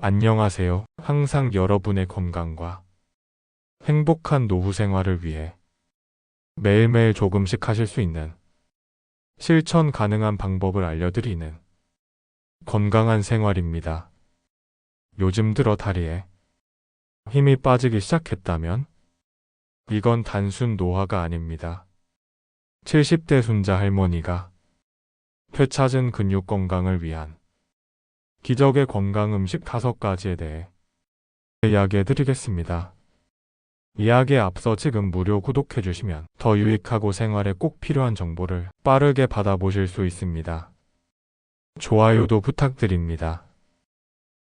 안녕하세요. 항상 여러분의 건강과 행복한 노후 생활을 위해 매일매일 조금씩 하실 수 있는 실천 가능한 방법을 알려드리는 건강한 생활입니다. 요즘 들어 다리에 힘이 빠지기 시작했다면 이건 단순 노화가 아닙니다. 70대 순자 할머니가 되찾은 근육 건강을 위한 기적의 건강 음식 5가지에 대해 이야기해 드리겠습니다. 이야기에 앞서 지금 무료 구독해 주시면 더 유익하고 생활에 꼭 필요한 정보를 빠르게 받아보실 수 있습니다. 좋아요도 부탁드립니다.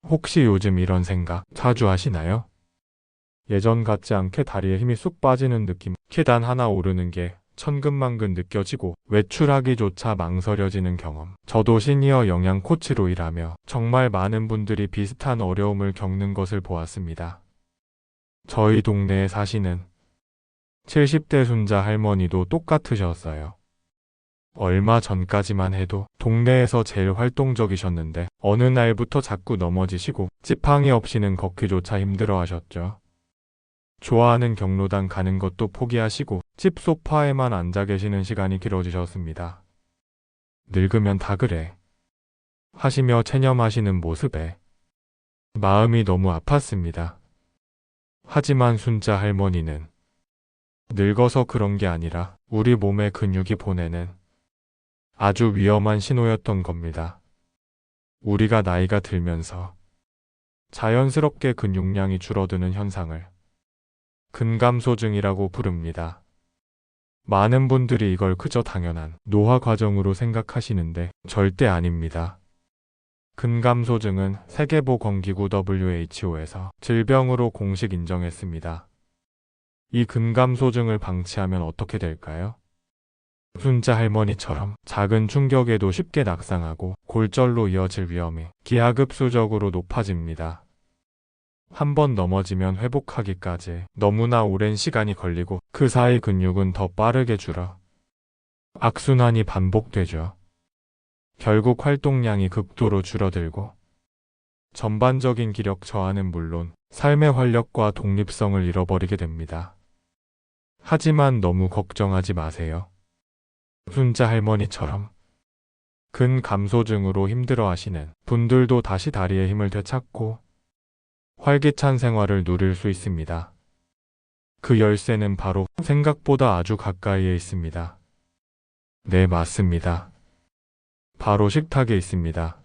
혹시 요즘 이런 생각 자주 하시나요? 예전 같지 않게 다리에 힘이 쑥 빠지는 느낌, 계단 하나 오르는 게 천근만근 느껴지고 외출하기조차 망설여지는 경험. 저도 시니어 영양 코치로 일하며 정말 많은 분들이 비슷한 어려움을 겪는 것을 보았습니다. 저희 동네에 사시는 70대 순자 할머니도 똑같으셨어요. 얼마 전까지만 해도 동네에서 제일 활동적이셨는데 어느 날부터 자꾸 넘어지시고 지팡이 없이는 걷기조차 힘들어 하셨죠. 좋아하는 경로당 가는 것도 포기하시고 집 소파에만 앉아 계시는 시간이 길어지셨습니다. 늙으면 다 그래 하시며 체념하시는 모습에 마음이 너무 아팠습니다. 하지만 순자 할머니는 늙어서 그런 게 아니라 우리 몸의 근육이 보내는 아주 위험한 신호였던 겁니다. 우리가 나이가 들면서 자연스럽게 근육량이 줄어드는 현상을 근감소증이라고 부릅니다. 많은 분들이 이걸 그저 당연한 노화 과정으로 생각하시는데 절대 아닙니다. 근감소증은 세계보건기구 WHO에서 질병으로 공식 인정했습니다. 이 근감소증을 방치하면 어떻게 될까요? 순자 할머니처럼 작은 충격에도 쉽게 낙상하고 골절로 이어질 위험이 기하급수적으로 높아집니다. 한 번 넘어지면 회복하기까지 너무나 오랜 시간이 걸리고 그 사이 근육은 더 빠르게 줄어 악순환이 반복되죠. 결국 활동량이 극도로 줄어들고 전반적인 기력 저하는 물론 삶의 활력과 독립성을 잃어버리게 됩니다. 하지만 너무 걱정하지 마세요. 순자 할머니처럼 근감소증으로 힘들어하시는 분들도 다시 다리에 힘을 되찾고 활기찬 생활을 누릴 수 있습니다. 그 열쇠는 바로 생각보다 아주 가까이에 있습니다. 네, 맞습니다. 바로 식탁에 있습니다.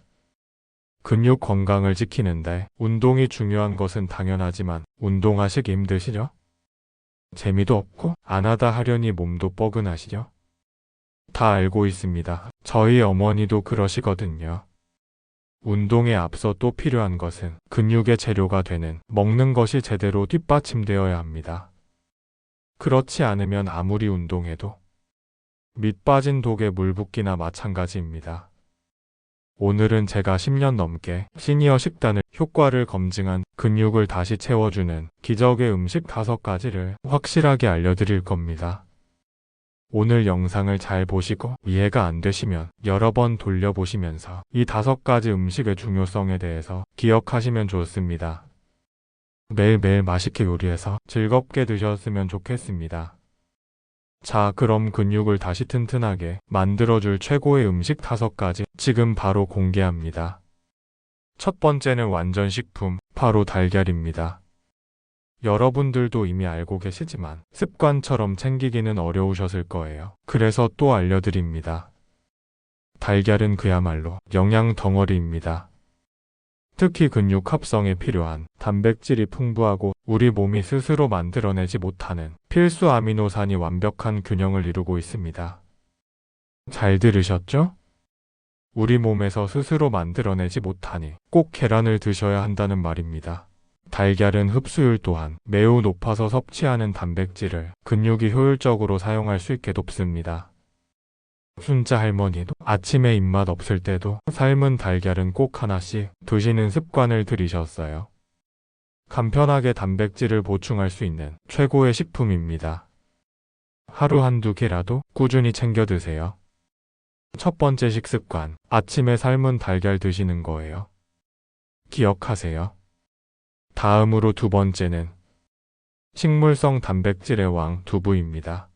근육 건강을 지키는데 운동이 중요한 것은 당연하지만 운동하시기 힘드시죠? 재미도 없고 안 하다 하려니 몸도 뻐근하시죠? 다 알고 있습니다. 저희 어머니도 그러시거든요. 운동에 앞서 또 필요한 것은 근육의 재료가 되는 먹는 것이 제대로 뒷받침되어야 합니다. 그렇지 않으면 아무리 운동해도 밑 빠진 독에 물 붓기나 마찬가지입니다. 오늘은 제가 10년 넘게 시니어 식단을 효과를 검증한 근육을 다시 채워주는 기적의 음식 5가지를 확실하게 알려드릴 겁니다. 오늘 영상을 잘 보시고 이해가 안 되시면 여러 번 돌려보시면서 이 5가지 음식의 중요성에 대해서 기억하시면 좋습니다. 매일매일 맛있게 요리해서 즐겁게 드셨으면 좋겠습니다. 자, 그럼 근육을 다시 튼튼하게 만들어줄 최고의 음식 5가지 지금 바로 공개합니다. 첫 번째는 완전 식품, 바로 달걀입니다. 여러분들도 이미 알고 계시지만 습관처럼 챙기기는 어려우셨을 거예요. 그래서 또 알려드립니다. 달걀은 그야말로 영양 덩어리입니다. 특히 근육 합성에 필요한 단백질이 풍부하고 우리 몸이 스스로 만들어내지 못하는 필수 아미노산이 완벽한 균형을 이루고 있습니다. 잘 들으셨죠? 우리 몸에서 스스로 만들어내지 못하니 꼭 계란을 드셔야 한다는 말입니다. 달걀은 흡수율 또한 매우 높아서 섭취하는 단백질을 근육이 효율적으로 사용할 수 있게 돕습니다. 순자 할머니도 아침에 입맛 없을 때도 삶은 달걀은 꼭 하나씩 드시는 습관을 들이셨어요. 간편하게 단백질을 보충할 수 있는 최고의 식품입니다. 하루 한두 개라도 꾸준히 챙겨 드세요. 첫 번째 식습관, 아침에 삶은 달걀 드시는 거예요. 기억하세요. 다음으로 두 번째는 식물성 단백질의 왕 두부입니다.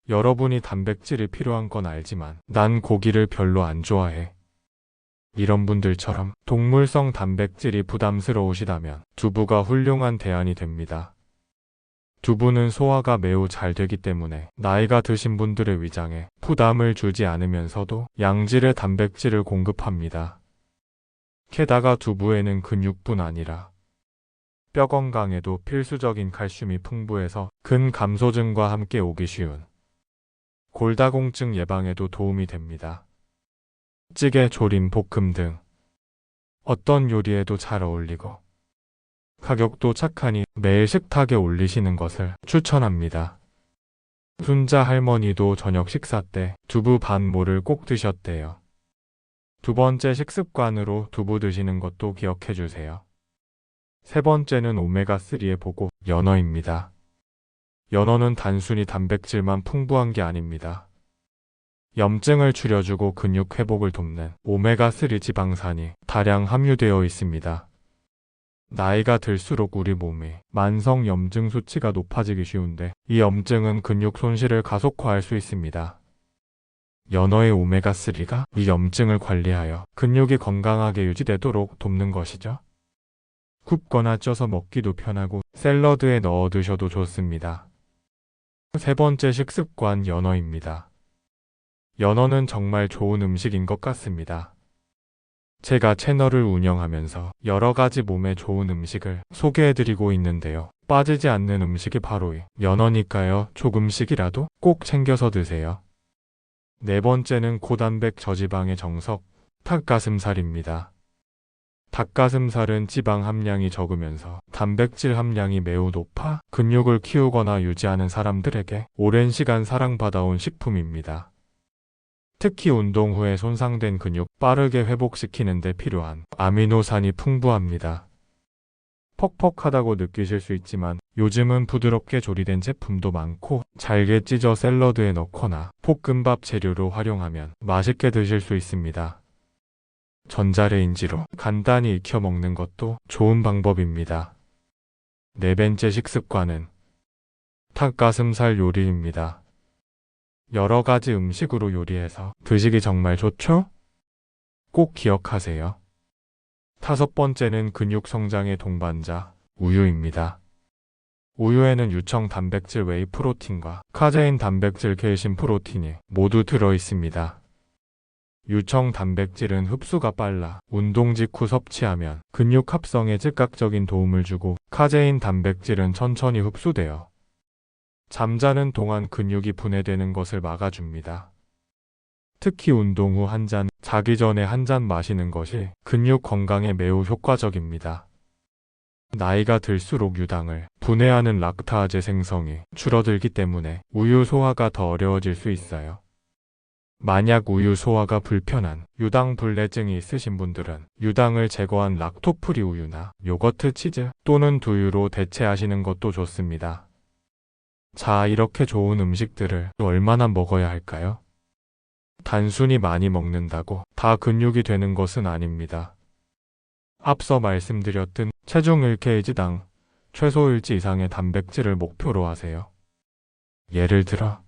여러분이 단백질이 필요한 건 알지만 난 고기를 별로 안 좋아해. 이런 분들처럼 동물성 단백질이 부담스러우시다면 두부가 훌륭한 대안이 됩니다. 두부는 소화가 매우 잘 되기 때문에 나이가 드신 분들의 위장에 부담을 주지 않으면서도 양질의 단백질을 공급합니다. 게다가 두부에는 근육뿐 아니라 뼈 건강에도 필수적인 칼슘이 풍부해서 근감소증과 함께 오기 쉬운 골다공증 예방에도 도움이 됩니다. 찌개, 조림, 볶음 등 어떤 요리에도 잘 어울리고 가격도 착하니 매일 식탁에 올리시는 것을 추천합니다. 순자 할머니도 저녁 식사 때 두부 반모를 꼭 드셨대요. 두 번째 식습관으로 두부 드시는 것도 기억해 주세요. 세 번째는 오메가3의 보고 연어입니다. 연어는 단순히 단백질만 풍부한 게 아닙니다. 염증을 줄여주고 근육 회복을 돕는 오메가3 지방산이 다량 함유되어 있습니다. 나이가 들수록 우리 몸이 만성 염증 수치가 높아지기 쉬운데 이 염증은 근육 손실을 가속화할 수 있습니다. 연어의 오메가3가 이 염증을 관리하여 근육이 건강하게 유지되도록 돕는 것이죠. 굽거나 쪄서 먹기도 편하고 샐러드에 넣어 드셔도 좋습니다. 세 번째 식습관 연어입니다. 연어는 정말 좋은 음식인 것 같습니다. 제가 채널을 운영하면서 여러 가지 몸에 좋은 음식을 소개해드리고 있는데요. 빠지지 않는 음식이 바로 연어니까요. 조금씩이라도 꼭 챙겨서 드세요. 네 번째는 고단백 저지방의 정석, 닭가슴살입니다. 닭가슴살은 지방 함량이 적으면서 단백질 함량이 매우 높아 근육을 키우거나 유지하는 사람들에게 오랜 시간 사랑받아온 식품입니다. 특히 운동 후에 손상된 근육 빠르게 회복시키는 데 필요한 아미노산이 풍부합니다. 퍽퍽하다고 느끼실 수 있지만 요즘은 부드럽게 조리된 제품도 많고 잘게 찢어 샐러드에 넣거나 볶음밥 재료로 활용하면 맛있게 드실 수 있습니다. 전자레인지로 간단히 익혀 먹는 것도 좋은 방법입니다. 네 번째 식습관은 닭가슴살 요리입니다. 여러 가지 음식으로 요리해서 드시기 정말 좋죠? 꼭 기억하세요. 다섯 번째는 근육 성장의 동반자, 우유입니다. 우유에는 유청 단백질 웨이 프로틴과 카제인 단백질 케이신 프로틴이 모두 들어 있습니다. 유청 단백질은 흡수가 빨라 운동 직후 섭취하면 근육 합성에 즉각적인 도움을 주고 카제인 단백질은 천천히 흡수되어 잠자는 동안 근육이 분해되는 것을 막아줍니다. 특히 운동 후 한 잔, 자기 전에 한 잔 마시는 것이 근육 건강에 매우 효과적입니다. 나이가 들수록 유당을 분해하는 락타제 생성이 줄어들기 때문에 우유 소화가 더 어려워질 수 있어요. 만약 우유 소화가 불편한 유당불내증이 있으신 분들은 유당을 제거한 락토프리 우유나 요거트 치즈 또는 두유로 대체하시는 것도 좋습니다. 자, 이렇게 좋은 음식들을 얼마나 먹어야 할까요? 단순히 많이 먹는다고 다 근육이 되는 것은 아닙니다. 앞서 말씀드렸듯 체중 1kg당 최소 1지 이상의 단백질을 목표로 하세요. 예를 들어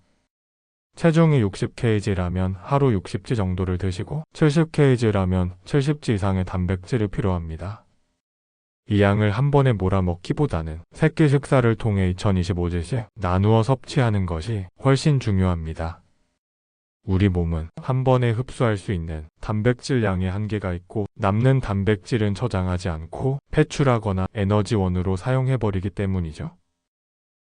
체중이 60kg라면 하루 60지 정도를 드시고 70kg라면 70지 이상의 단백질이 필요합니다. 이 양을 한 번에 몰아먹기보다는 새끼 식사를 통해 2025지씩 나누어 섭취하는 것이 훨씬 중요합니다. 우리 몸은 한 번에 흡수할 수 있는 단백질 양의 한계가 있고 남는 단백질은 저장하지 않고 배출하거나 에너지원으로 사용해버리기 때문이죠.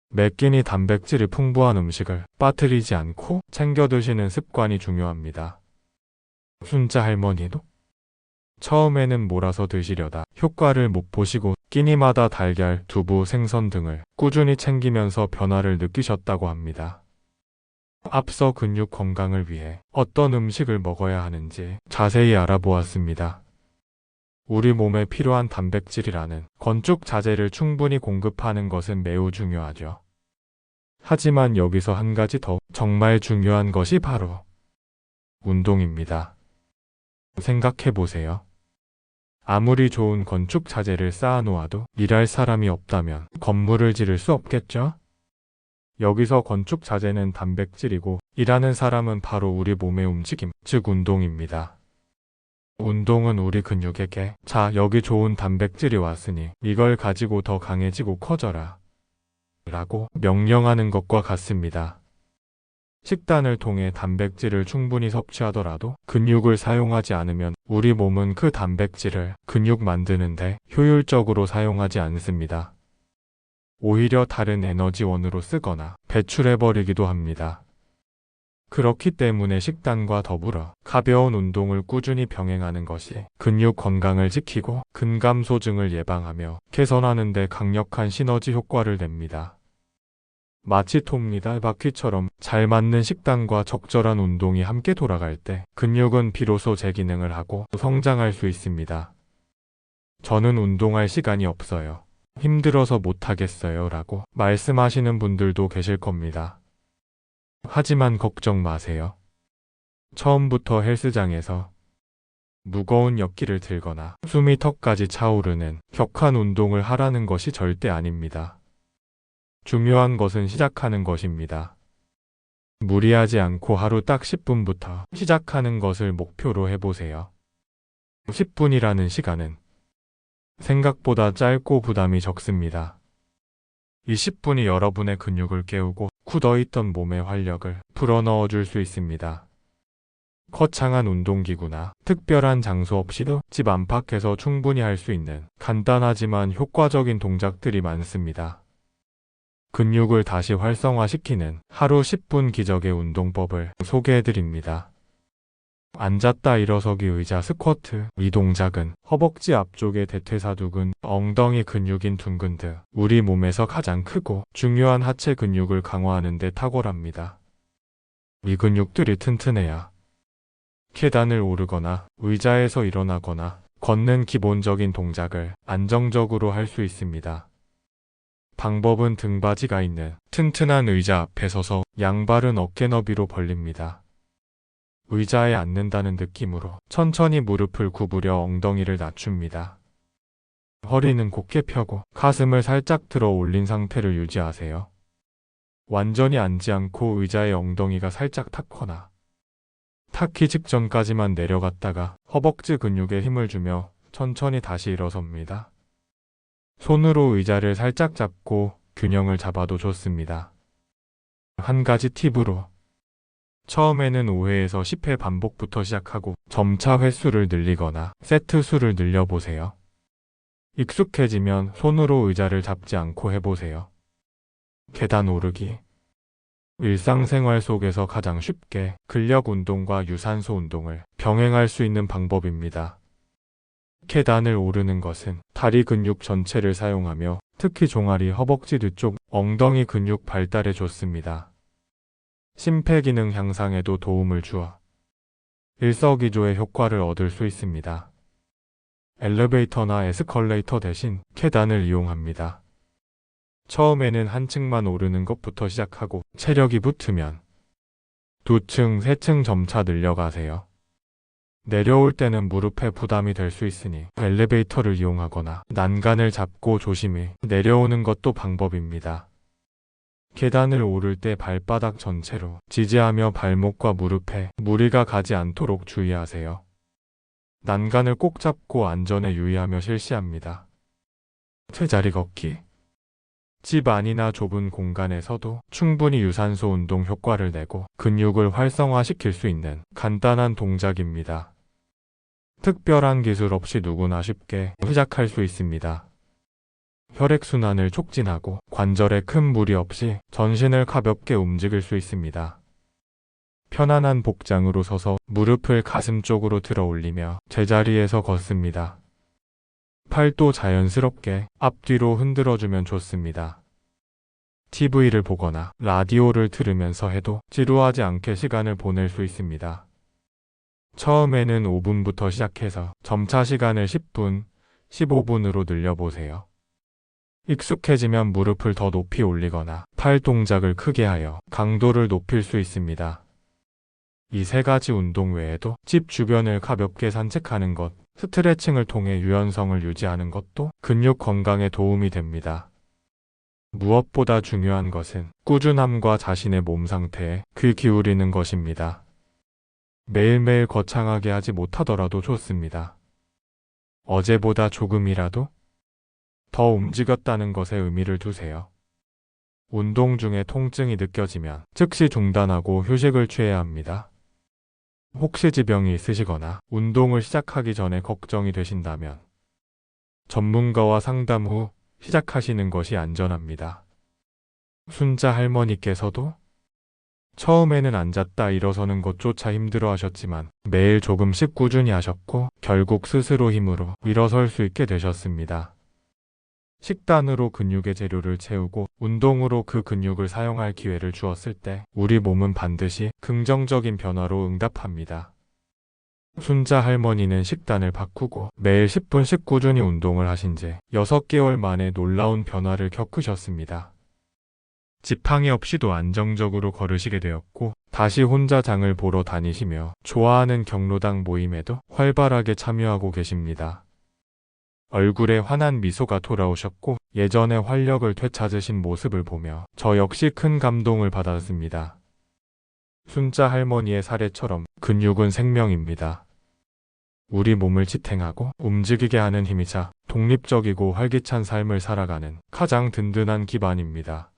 매 끼니 단백질이 풍부한 음식을 빠뜨리지 않고 챙겨 드시는 습관이 중요합니다. 순자 할머니도 처음에는 몰아서 드시려다 효과를 못 보시고 끼니마다 달걀, 두부, 생선 등을 꾸준히 챙기면서 변화를 느끼셨다고 합니다. 앞서 근육 건강을 위해 어떤 음식을 먹어야 하는지 자세히 알아보았습니다. 우리 몸에 필요한 단백질이라는 건축 자재를 충분히 공급하는 것은 매우 중요하죠. 하지만 여기서 한 가지 더 정말 중요한 것이 바로 운동입니다. 생각해 보세요. 아무리 좋은 건축 자재를 쌓아놓아도 일할 사람이 없다면 건물을 지을 수 없겠죠? 여기서 건축 자재는 단백질이고 일하는 사람은 바로 우리 몸의 움직임, 즉 운동입니다. 운동은 우리 근육에게 자, 여기 좋은 단백질이 왔으니 이걸 가지고 더 강해지고 커져라 라고 명령하는 것과 같습니다. 식단을 통해 단백질을 충분히 섭취하더라도 근육을 사용하지 않으면 우리 몸은 그 단백질을 근육 만드는데 효율적으로 사용하지 않습니다. 오히려 다른 에너지원으로 쓰거나 배출해버리기도 합니다. 그렇기 때문에 식단과 더불어 가벼운 운동을 꾸준히 병행하는 것이 근육 건강을 지키고 근감소증을 예방하며 개선하는 데 강력한 시너지 효과를 냅니다. 마치 톱니다 바퀴처럼 잘 맞는 식단과 적절한 운동이 함께 돌아갈 때 근육은 비로소 제 기능을 하고 성장할 수 있습니다. 저는 운동할 시간이 없어요. 힘들어서 못하겠어요 라고 말씀하시는 분들도 계실 겁니다. 하지만 걱정 마세요. 처음부터 헬스장에서 무거운 역기를 들거나 숨이 턱까지 차오르는 격한 운동을 하라는 것이 절대 아닙니다. 중요한 것은 시작하는 것입니다. 무리하지 않고 하루 딱 10분부터 시작하는 것을 목표로 해보세요. 10분이라는 시간은 생각보다 짧고 부담이 적습니다. 이 10분이 여러분의 근육을 깨우고 굳어있던 몸의 활력을 불어넣어 줄 수 있습니다. 거창한 운동기구나 특별한 장소 없이도 집 안팎에서 충분히 할 수 있는 간단하지만 효과적인 동작들이 많습니다. 근육을 다시 활성화시키는 하루 10분 기적의 운동법을 소개해드립니다. 앉았다 일어서기 의자 스쿼트. 이 동작은 허벅지 앞쪽의 대퇴사두근, 엉덩이 근육인 둔근 등 우리 몸에서 가장 크고 중요한 하체 근육을 강화하는 데 탁월합니다. 이 근육들이 튼튼해야 계단을 오르거나 의자에서 일어나거나 걷는 기본적인 동작을 안정적으로 할 수 있습니다. 방법은 등받이가 있는 튼튼한 의자 앞에 서서 양발은 어깨 너비로 벌립니다. 의자에 앉는다는 느낌으로 천천히 무릎을 구부려 엉덩이를 낮춥니다. 허리는 곧게 펴고 가슴을 살짝 들어 올린 상태를 유지하세요. 완전히 앉지 않고 의자의 엉덩이가 살짝 탔거나 닿기 직전까지만 내려갔다가 허벅지 근육에 힘을 주며 천천히 다시 일어섭니다. 손으로 의자를 살짝 잡고 균형을 잡아도 좋습니다. 한 가지 팁으로 처음에는 5회에서 10회 반복부터 시작하고 점차 횟수를 늘리거나 세트 수를 늘려보세요. 익숙해지면 손으로 의자를 잡지 않고 해보세요. 계단 오르기. 일상생활 속에서 가장 쉽게 근력 운동과 유산소 운동을 병행할 수 있는 방법입니다. 계단을 오르는 것은 다리 근육 전체를 사용하며 특히 종아리, 허벅지 뒤쪽, 엉덩이 근육 발달에 좋습니다. 심폐기능 향상에도 도움을 주어 일석이조의 효과를 얻을 수 있습니다. 엘리베이터나 에스컬레이터 대신 계단을 이용합니다. 처음에는 한 층만 오르는 것부터 시작하고 체력이 붙으면 2층, 3층 점차 늘려가세요. 내려올 때는 무릎에 부담이 될 수 있으니 엘리베이터를 이용하거나 난간을 잡고 조심히 내려오는 것도 방법입니다. 계단을 오를 때 발바닥 전체로 지지하며 발목과 무릎에 무리가 가지 않도록 주의하세요. 난간을 꼭 잡고 안전에 유의하며 실시합니다. 제자리 걷기. 집 안이나 좁은 공간에서도 충분히 유산소 운동 효과를 내고 근육을 활성화시킬 수 있는 간단한 동작입니다. 특별한 기술 없이 누구나 쉽게 시작할 수 있습니다. 혈액순환을 촉진하고 관절에 큰 무리 없이 전신을 가볍게 움직일 수 있습니다. 편안한 복장으로 서서 무릎을 가슴 쪽으로 들어 올리며 제자리에서 걷습니다. 팔도 자연스럽게 앞뒤로 흔들어주면 좋습니다. TV를 보거나 라디오를 들으면서 해도 지루하지 않게 시간을 보낼 수 있습니다. 처음에는 5분부터 시작해서 점차 시간을 10분, 15분으로 늘려보세요. 익숙해지면 무릎을 더 높이 올리거나 팔 동작을 크게 하여 강도를 높일 수 있습니다. 이 세 가지 운동 외에도 집 주변을 가볍게 산책하는 것, 스트레칭을 통해 유연성을 유지하는 것도 근육 건강에 도움이 됩니다. 무엇보다 중요한 것은 꾸준함과 자신의 몸 상태에 귀 기울이는 것입니다. 매일매일 거창하게 하지 못하더라도 좋습니다. 어제보다 조금이라도 더 움직였다는 것에 의미를 두세요. 운동 중에 통증이 느껴지면 즉시 중단하고 휴식을 취해야 합니다. 혹시 지병이 있으시거나 운동을 시작하기 전에 걱정이 되신다면 전문가와 상담 후 시작하시는 것이 안전합니다. 순자 할머니께서도 처음에는 앉았다 일어서는 것조차 힘들어 하셨지만 매일 조금씩 꾸준히 하셨고 결국 스스로 힘으로 일어설 수 있게 되셨습니다. 식단으로 근육의 재료를 채우고 운동으로 그 근육을 사용할 기회를 주었을 때 우리 몸은 반드시 긍정적인 변화로 응답합니다. 순자 할머니는 식단을 바꾸고 매일 10분씩 꾸준히 운동을 하신 지 6개월 만에 놀라운 변화를 겪으셨습니다. 지팡이 없이도 안정적으로 걸으시게 되었고 다시 혼자 장을 보러 다니시며 좋아하는 경로당 모임에도 활발하게 참여하고 계십니다. 얼굴에 환한 미소가 돌아오셨고 예전의 활력을 되찾으신 모습을 보며 저 역시 큰 감동을 받았습니다. 순자 할머니의 사례처럼 근육은 생명입니다. 우리 몸을 지탱하고 움직이게 하는 힘이자 독립적이고 활기찬 삶을 살아가는 가장 든든한 기반입니다.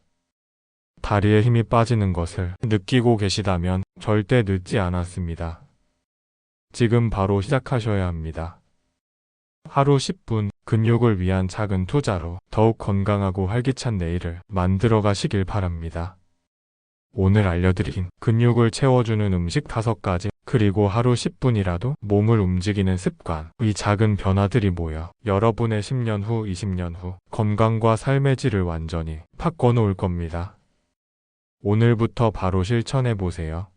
다리에 힘이 빠지는 것을 느끼고 계시다면 절대 늦지 않았습니다. 지금 바로 시작하셔야 합니다. 하루 10분 근육을 위한 작은 투자로 더욱 건강하고 활기찬 내일을 만들어 가시길 바랍니다. 오늘 알려드린 근육을 채워주는 음식 5가지 그리고 하루 10분이라도 몸을 움직이는 습관, 이 작은 변화들이 모여 여러분의 10년 후, 20년 후 건강과 삶의 질을 완전히 바꿔놓을 겁니다. 오늘부터 바로 실천해 보세요.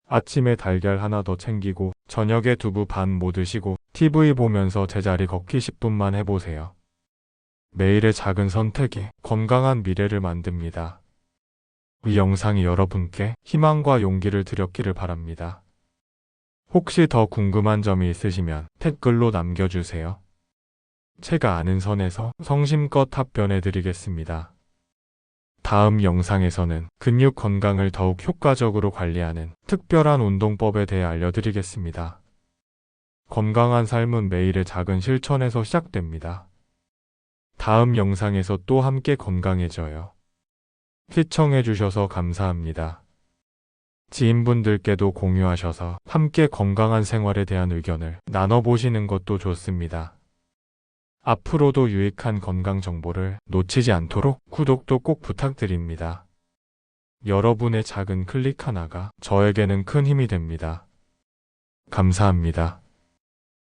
아침에 달걀 하나 더 챙기고 저녁에 두부 반 못 드시고 TV 보면서 제자리 걷기 10분만 해보세요. 매일의 작은 선택이 건강한 미래를 만듭니다. 이 영상이 여러분께 희망과 용기를 드렸기를 바랍니다. 혹시 더 궁금한 점이 있으시면 댓글로 남겨주세요. 제가 아는 선에서 성심껏 답변해 드리겠습니다. 다음 영상에서는 근육 건강을 더욱 효과적으로 관리하는 특별한 운동법에 대해 알려드리겠습니다. 건강한 삶은 매일의 작은 실천에서 시작됩니다. 다음 영상에서 또 함께 건강해져요. 시청해주셔서 감사합니다. 지인분들께도 공유하셔서 함께 건강한 생활에 대한 의견을 나눠보시는 것도 좋습니다. 앞으로도 유익한 건강 정보를 놓치지 않도록 구독도 꼭 부탁드립니다. 여러분의 작은 클릭 하나가 저에게는 큰 힘이 됩니다. 감사합니다.